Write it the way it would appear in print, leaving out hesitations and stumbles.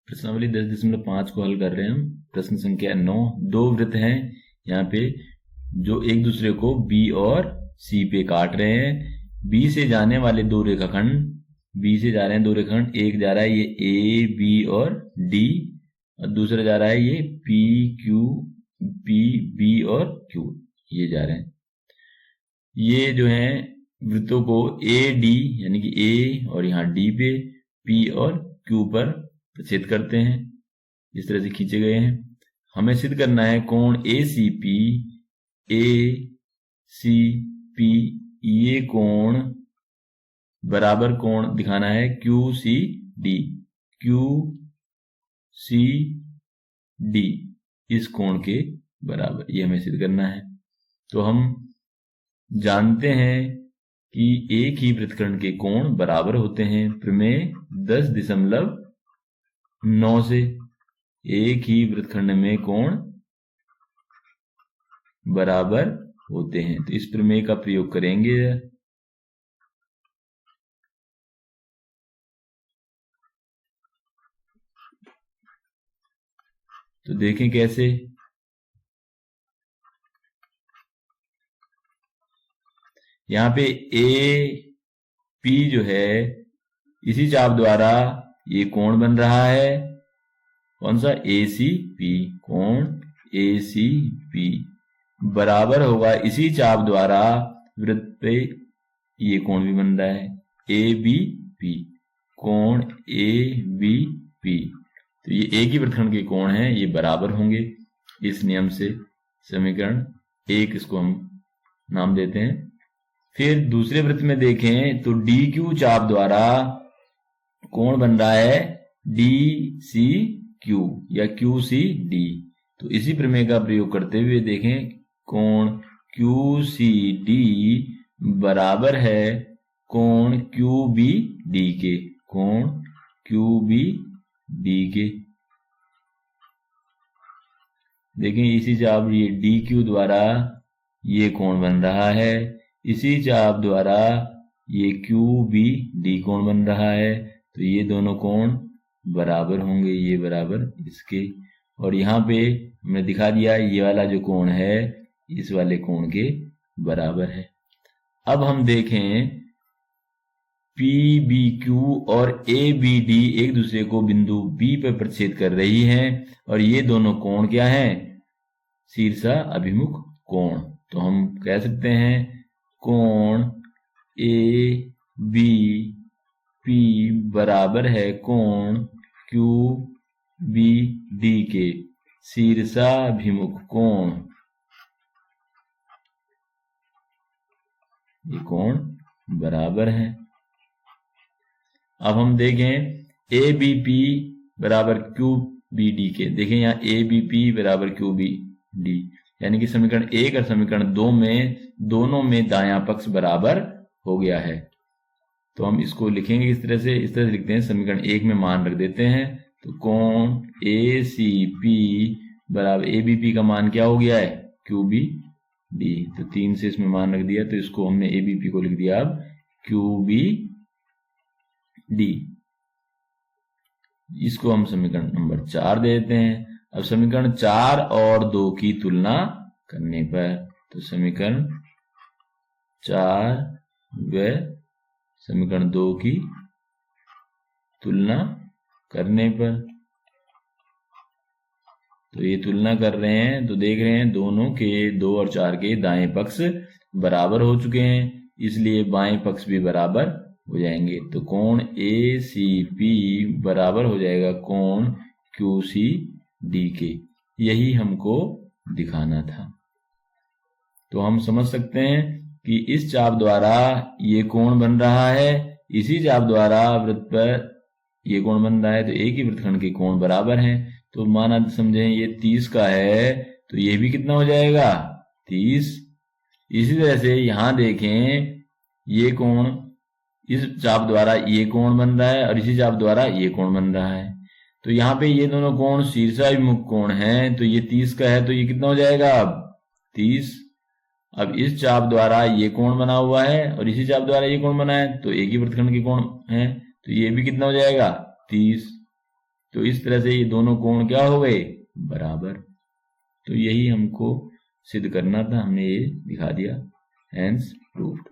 प्रश्नावली 10.5 को हल कर रहे हैं हम। प्रश्न संख्या 9। दो वृत्त हैं यहाँ पे जो एक दूसरे को बी और सी पे काट रहे हैं। बी से जाने वाले दो रेखाखंड, बी से जा रहे हैं दो रेखाखंड, एक जा रहा है ये ए बी और डी, और दूसरा जा रहा है ये पी क्यू, पी बी और क्यू, ये जा रहे हैं। ये जो है वृत्तों को ए डी यानी कि ए और यहाँ डी पे, पी और क्यू पर प्रक्षेद करते हैं। इस तरह से खींचे गए हैं। हमें सिद्ध करना है कोण ए सी पी ये कोण बराबर कोण दिखाना है क्यू सी डी इस कोण के बराबर, ये हमें सिद्ध करना है। तो हम जानते हैं कि एक ही वृत्तखंड के कोण बराबर होते हैं। प्रमेय 10.9 से एक ही वृत्तखंड में कोण बराबर होते हैं। तो इस प्रमेय का प्रयोग करेंगे। तो देखें कैसे। यहां पे ए पी जो है इसी चाप द्वारा ये कोण बन रहा है। कौन सा? ए सी पी। कोण ए सी पी बराबर होगा इसी चाप द्वारा वृत्त पे ये कोण भी बन रहा है ए बी पी। कोण ए बी पी, तो ये एक ही वृत्तखंड के कोण हैं, ये बराबर होंगे इस नियम से। समीकरण 1 इसको हम नाम देते हैं। फिर दूसरे वृत्त में देखें तो डी क्यू चाप द्वारा कोण बन रहा है डी सी क्यू या क्यू सी डी। तो इसी प्रमेय का प्रयोग करते हुए देखें कोण क्यू सी डी बराबर है कोण क्यू बी डी के। कोण क्यू बी डी के देखें इसी चाप ये डी क्यू द्वारा ये कोण बन रहा है, इसी चाप द्वारा ये क्यू बी डी कोण बन रहा है। तो ये दोनों कोण बराबर होंगे, ये बराबर इसके। और यहाँ पे हमने दिखा दिया ये वाला जो कोण है इस वाले कोण के बराबर है। अब हम देखें पी बी क्यू और ए बी डी एक दूसरे को बिंदु बी पर प्रक्षेद कर रही हैं, और ये दोनों कोण क्या हैं? शीर्षा अभिमुख कोण। तो हम कह सकते हैं कोण ए बी पी बराबर है कोण क्यू बी डी के शीर्षाभिमुख कोण। ये कोण बराबर है। अब हम देखें ए बी पी बराबर क्यू बी डी के। देखें यहाँ ए बी पी बराबर क्यू बी डी, यानी कि समीकरण 1 और समीकरण 2 में दोनों में दायां पक्ष बराबर हो गया है। तो हम इसको लिखेंगे इस तरह से लिखते हैं। समीकरण 1 में मान रख देते हैं। तो कोण ए सी पी बराबर ए बी पी का मान क्या हो गया है? Q B D. तो 3 से इसमें मान रख दिया, तो इसको हमने ए बी पी को लिख दिया अब क्यू बी डी। इसको हम समीकरण नंबर 4 दे देते हैं। अब समीकरण 4 और 2 की तुलना करने पर, तो समीकरण 4 व समीकरण 2 की तुलना करने पर, तो ये तुलना कर रहे हैं तो देख रहे हैं दोनों के 2 और 4 के दाएं पक्ष बराबर हो चुके हैं, इसलिए बाएं पक्ष भी बराबर हो जाएंगे। तो कोण ए सी पी बराबर हो जाएगा कोण क्यू सी डी के। यही हमको दिखाना था। तो हम समझ सकते हैं कि इस चाप द्वारा ये कोण बन रहा है, इसी चाप द्वारा वृत्त पर ये कोण बन रहा है, तो एक ही वृत्तखंड के कोण बराबर हैं। तो माना समझें ये 30 का है, तो ये भी कितना हो जाएगा? 30। इसी तरह से यहां देखें ये कोण इस चाप द्वारा ये कोण बन रहा है और इसी चाप द्वारा ये कोण बन रहा है। तो यहाँ पे ये दोनों कोण शीर्षाभिमुख कोण हैं, तो ये 30 का है, तो ये कितना हो जाएगा अब? 30। अब इस चाप द्वारा ये कोण बना हुआ है और इसी चाप द्वारा ये कोण बना है, तो एक ही वृत्तखंड के कोण है, तो ये भी कितना हो जाएगा? 30। तो इस तरह से ये दोनों कोण क्या हो गए, बराबर। तो यही हमको सिद्ध करना था, हमने ये दिखा दिया, हेंस प्रूव्ड।